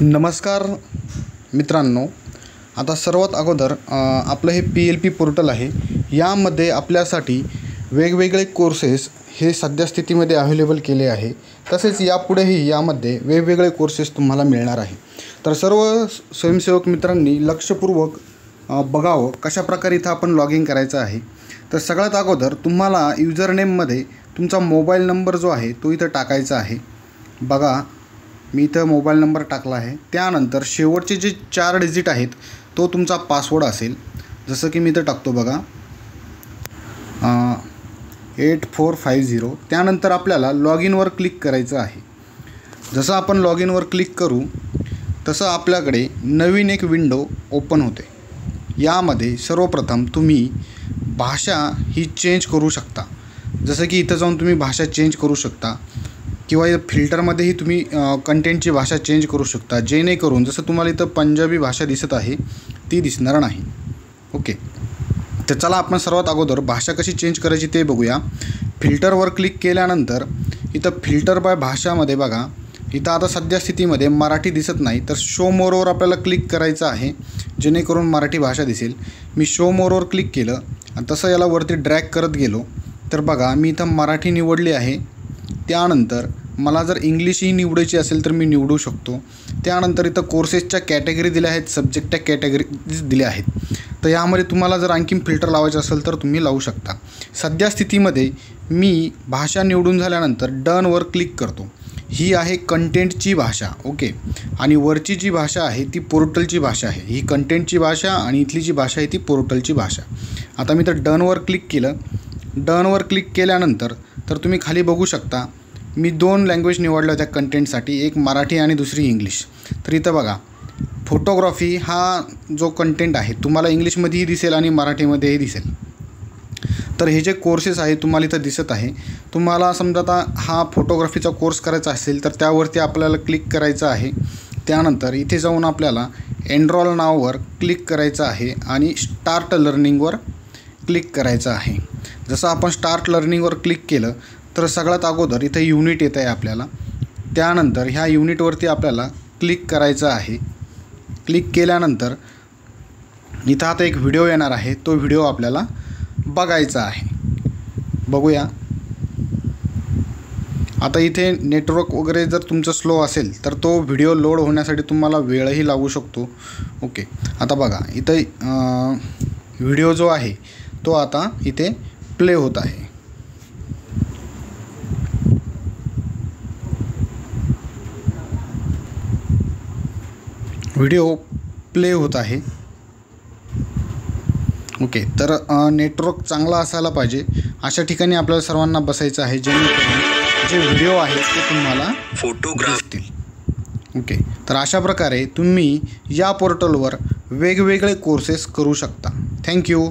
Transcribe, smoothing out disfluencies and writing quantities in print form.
नमस्कार मित्रांनो, आता सर्वात अगोदर आपलं हे PLP पोर्टल आहे. यामध्ये आपल्यासाठी वेगवेगळे कोर्सेस हे सध्या स्थितीमध्ये अवेलेबल केले आहे. तसेच यापुढेही यामध्ये वेगवेगळे कोर्सेस तुम्हाला मिळणार आहे. तर सर्व स्वयंसेवक मित्रांनी लक्षपूर्वक बघावं कशाप्रकारे इथं आपण लॉग इन करायचं आहे. तर सगळ्यात अगोदर तुम्हाला युजरनेममध्ये तुमचा मोबाईल नंबर जो आहे तो इथं टाकायचा आहे. बघा, मी इथं मोबाईल नंबर टाकला आहे. त्यानंतर शेवटचे जे 4 डिजिट आहेत तो तुमचा पासवर्ड असेल. जसं की मी इथं टाकतो बघा 8450. त्यानंतर आपल्याला लॉग इनवर क्लिक करायचं आहे. जसं आपण लॉग इनवर क्लिक करू तसं आपल्याकडे नवीन एक विंडो ओपन होते. यामध्ये सर्वप्रथम तुम्ही भाषा ही चेंज करू शकता. जसं की इथं जाऊन तुम्ही भाषा चेंज करू शकता किंवा फिल्टरमध्येही तुम्ही कंटेंटची भाषा चेंज करू शकता, जेणेकरून जसं तुम्हाला इथं पंजाबी भाषा दिसत आहे ती दिसणार नाही. ओके, तर चला आपण सर्वात अगोदर भाषा कशी चेंज करायची ते बघूया. फिल्टरवर क्लिक केल्यानंतर इथं फिल्टर बाय भाषामध्ये बघा, इथं आता सध्या स्थितीमध्ये मराठी दिसत नाही. तर शो मोरवर आपल्याला क्लिक करायचं आहे, जेणेकरून मराठी भाषा दिसेल. मी शो मोरवर क्लिक केलं आणि तसं याला वरती ड्रॅग करत गेलो तर बघा मी इथं मराठी निवडली आहे. त्यानंतर मला जर इंग्लिशही निवडायची असेल तर मी निवडू शकतो. त्यानंतर इथं कोर्सेसच्या कॅटेगरी दिल्या आहेत, सब्जेक्टच्या कॅटेगरी दिल्या आहेत. तर यामध्ये तुम्हाला जर आणखीन फिल्टर लावायचं असेल तर तुम्ही लावू शकता. सध्या स्थितीमध्ये मी भाषा निवडून झाल्यानंतर डनवर क्लिक करतो. ही आहे कंटेंटची भाषा. ओके, आणि वरची जी भाषा आहे ती पोर्टलची भाषा आहे. ही कंटेंटची भाषा आणि इथली जी भाषा आहे ती पोर्टलची भाषा. आता मी तर डनवर क्लिक केलं. डनवर क्लिक केल्यानंतर तर तुम्ही खाली बघू शकता मी 2 लँग्वेज निवडल्या होत्या कंटेंटसाठी, एक मराठी आणि दुसरी इंग्लिश. तर इथं बघा फोटोग्राफी हा जो कंटेंट आहे तुम्हाला इंग्लिशमध्येही दिसेल आणि मराठीमध्येही दिसेल. तर हे जे कोर्सेस आहे तुम्हाला इथं दिसत आहे. तुम्हाला समजा आता हा फोटोग्राफीचा कोर्स करायचा असेल तर त्यावरती आपल्याला क्लिक करायचं आहे. त्यानंतर इथे जाऊन आपल्याला एनरोल नाववर क्लिक करायचं आहे आणि स्टार्ट लर्निंगवर क्लिक करायचं आहे. जसं आपण स्टार्ट लर्निंगवर क्लिक केलं तर सगळ्यात अगोदर इथं युनिट येत आहे आपल्याला. त्यानंतर ह्या युनिटवरती आपल्याला क्लिक करायचं आहे. क्लिक केल्यानंतर इथं आता एक व्हिडिओ येणार आहे, तो व्हिडिओ आपल्याला बघायचा आहे. बघूया. आता इथे नेटवर्क वगैरे जर तुमचं स्लो असेल तर तो व्हिडिओ लोड होण्यासाठी तुम्हाला वेळही लागू शकतो. ओके, आता बघा इथं व्हिडिओ जो आहे तो आता इथे प्ले होत आहे. व्हिडिओ प्ले होत आहे. ओके, तर नेटवर्क चांगला असायला पाहिजे. अशा ठिकाणी आपल्याला सर्वांना बसायचं आहे, जेणेकरून जे व्हिडिओ आहेत ते तुम्हाला दिसतील. ओके, तर अशा प्रकारे तुम्ही या पोर्टलवर वेगवेगळे कोर्सेस करू शकता. थँक्यू.